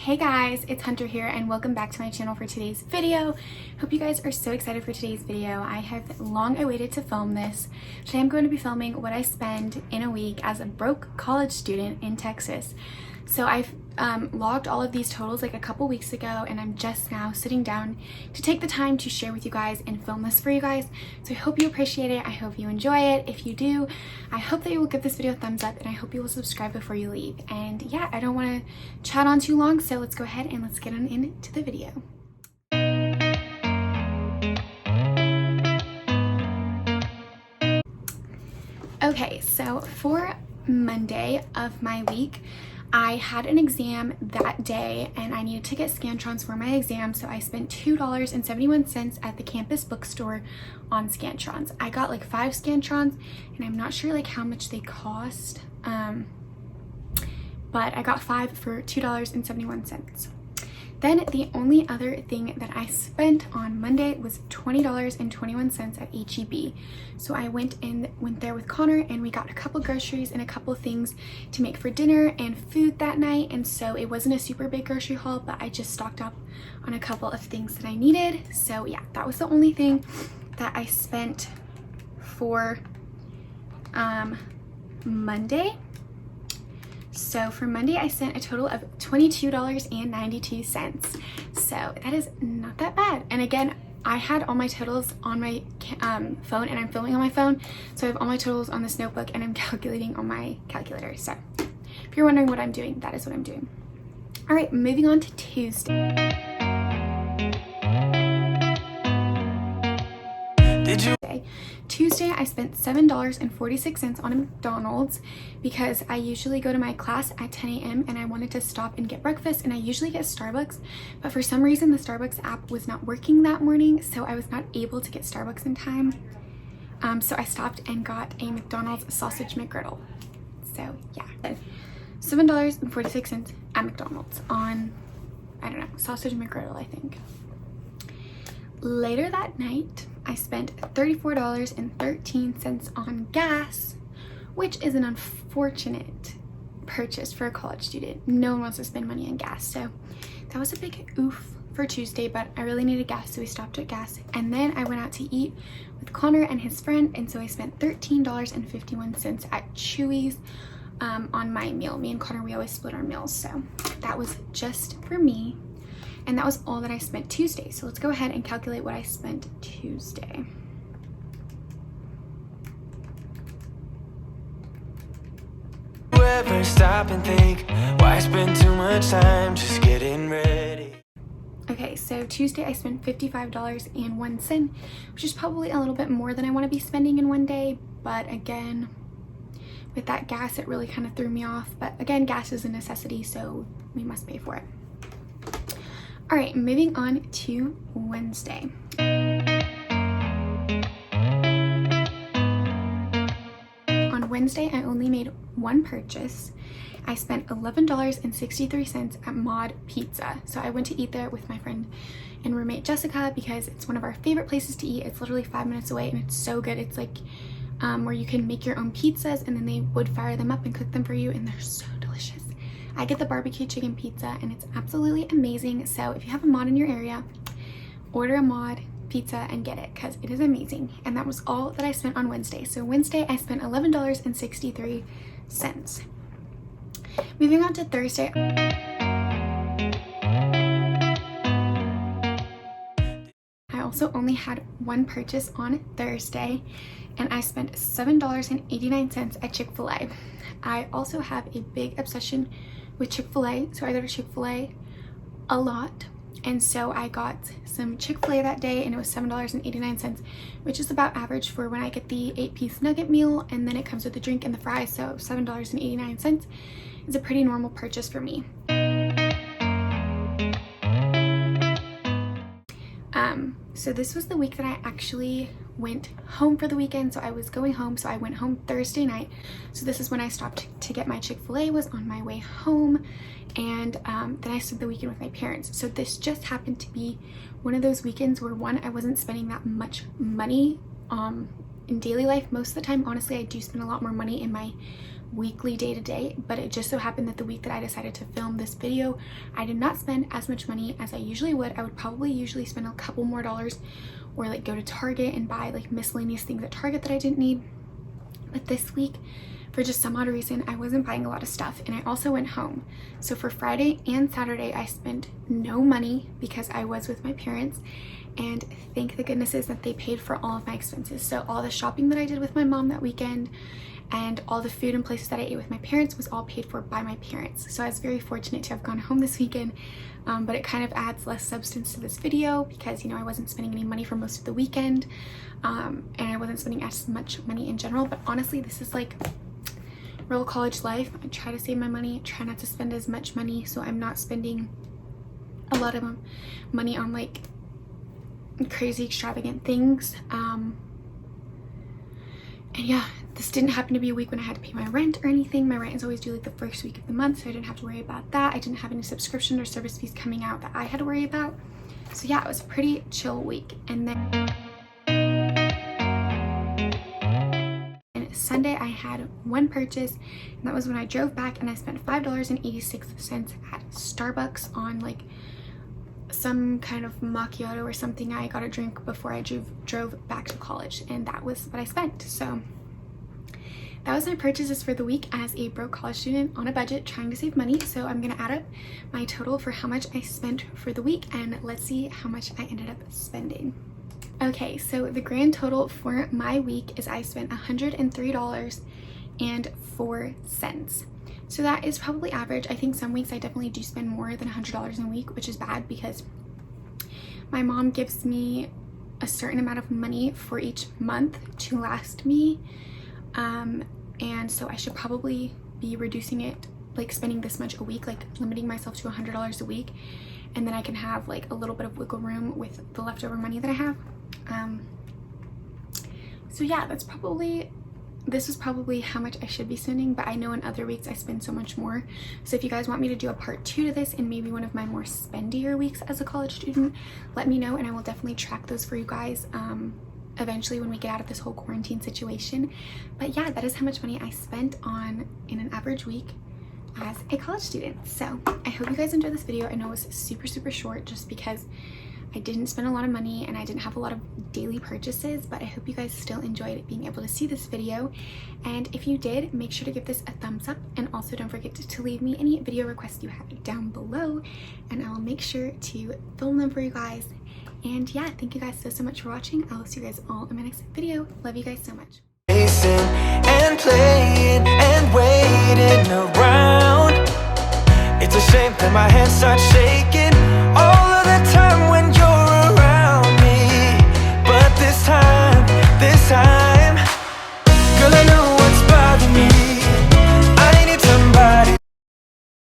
Hey guys, it's Hunter here and welcome back to my channel for today's video. Hope you guys are so excited for today's video. I have long awaited to film this. Today I'm going to be filming what I spend in a week as a broke college student in Texas. So I've logged all of these totals like a couple weeks ago, and I'm just now sitting down to take the time to share with you guys and film this for you guys. So I hope you appreciate it. I hope you enjoy it. If you do, I hope that you will give this video a thumbs up, and I hope you will subscribe before you leave. And yeah, I don't want to chat on too long, so let's go ahead and let's get on into the video. Okay, so for Monday of my week, I had an exam that day and I needed to get SCANTRONS for my exam, so I spent $2.71 at the campus bookstore on SCANTRONS. I got like 5 SCANTRONS and I'm not sure like how much they cost, but I got 5 for $2.71. Then the only other thing that I spent on Monday was $20.21 at HEB. So I went there with Connor and we got a couple groceries and a couple things to make for dinner and food that night. And so it wasn't a super big grocery haul, but I just stocked up on a couple of things that I needed. So yeah, that was the only thing that I spent for Monday. So for Monday, I spent a total of $22.92. So that is not that bad. And again, I had all my totals on my phone, and I'm filming on my phone. So I have all my totals on this notebook and I'm calculating on my calculator. So if you're wondering what I'm doing, that is what I'm doing. All right, moving on to Tuesday. Tuesday, I spent $7.46 on a McDonald's because I usually go to my class at 10 a.m. and I wanted to stop and get breakfast, and I usually get Starbucks, but for some reason the Starbucks app was not working that morning, so I was not able to get Starbucks in time. So I stopped and got a McDonald's sausage McGriddle. So yeah, $7.46 at McDonald's on, I don't know, sausage McGriddle, I think. Later that night, I spent $34.13 on gas, which is an unfortunate purchase for a college student. No one wants to spend money on gas, so that was a big oof for Tuesday, but I really needed gas, so we stopped at gas. And then I went out to eat with Connor and his friend, and so I spent $13.51 at Chewy's on my meal. Me and Connor, we always split our meals, so that was just for me. And that was all that I spent Tuesday. So let's go ahead and calculate what I spent Tuesday. Ever stop and think why spend too much time just getting ready? Okay, so Tuesday I spent $55.01, which is probably a little bit more than I want to be spending in one day. But again, with that gas, it really kind of threw me off. But again, gas is a necessity, so we must pay for it. All right, moving on to Wednesday. On Wednesday, I only made one purchase. I spent $11.63 at Mod Pizza. So I went to eat there with my friend and roommate Jessica because it's one of our favorite places to eat. It's literally 5 minutes away and it's so good. It's like where you can make your own pizzas and then they would fire them up and cook them for you, and they're so delicious. I get the barbecue chicken pizza and it's absolutely amazing. So if you have a Mod in your area, order a Mod pizza and get it because it is amazing. And that was all that I spent on Wednesday. So Wednesday I spent $11.63. Moving on to Thursday. I also only had one purchase on Thursday, and I spent $7.89 at Chick-fil-A. I also have a big obsession with Chick-fil-A, so I go to Chick-fil-A a lot, and so I got some Chick-fil-A that day and it was $7.89, which is about average for when I get the 8-piece nugget meal, and then it comes with the drink and the fries, so $7.89 is a pretty normal purchase for me. So this was the week that I actually went home for the weekend. So I was going home, so I went home Thursday night. So this is when I stopped to get my Chick-fil-A, was on my way home, and then I spent the weekend with my parents. So this just happened to be one of those weekends where, one, I wasn't spending that much money in daily life, most of the time, honestly, I do spend a lot more money in my weekly day-to-day, but it just so happened that the week that I decided to film this video, I did not spend as much money as I usually would. I would probably usually spend a couple more dollars or like go to Target and buy like miscellaneous things at Target that I didn't need. But this week, for just some odd reason, I wasn't buying a lot of stuff, and I also went home. So for Friday and Saturday, I spent no money because I was with my parents, and thank the goodnesses that they paid for all of my expenses. So all the shopping that I did with my mom that weekend and all the food and places that I ate with my parents was all paid for by my parents. So I was very fortunate to have gone home this weekend, but it kind of adds less substance to this video because, you know, I wasn't spending any money for most of the weekend, and I wasn't spending as much money in general. But honestly, this is like real college life. I try to save my money, try not to spend as much money, so I'm not spending a lot of money on like crazy extravagant things. And yeah, this didn't happen to be a week when I had to pay my rent or anything. My rent is always due like the first week of the month, so I didn't have to worry about that. I didn't have any subscription or service fees coming out that I had to worry about. So yeah, it was a pretty chill week. And then Sunday I had one purchase, and that was when I drove back and I spent $5.86 at Starbucks on like some kind of macchiato or something I got a drink before I drove back to college, and that was what I spent. So that was my purchases for the week as a broke college student on a budget trying to save money. So I'm gonna add up my total for how much I spent for the week, and let's see how much I ended up spending. Okay, so the grand total for my week is I spent $103.04. So that is probably average. I think some weeks I definitely do spend more than $100 a week, which is bad because my mom gives me a certain amount of money for each month to last me. And so I should probably be reducing it, like spending this much a week, like limiting myself to $100 a week. And then I can have like a little bit of wiggle room with the leftover money that I have. So yeah, this was probably how much I should be spending, but I know in other weeks I spend so much more. So if you guys want me to do a part 2 to this and maybe one of my more spendier weeks as a college student, let me know and I will definitely track those for you guys eventually when we get out of this whole quarantine situation. But yeah, that is how much money I spent in an average week as a college student. So I hope you guys enjoyed this video. I know it was super short just because I didn't spend a lot of money and I didn't have a lot of daily purchases, but I hope you guys still enjoyed being able to see this video. And if you did, make sure to give this a thumbs up, and also don't forget to leave me any video requests you have down below, and I'll make sure to film them for you guys. And yeah, thank you guys so much for watching. I will see you guys all in my next video. Love you guys so much. And playing and waiting around. It's a shame that my hands start shaking.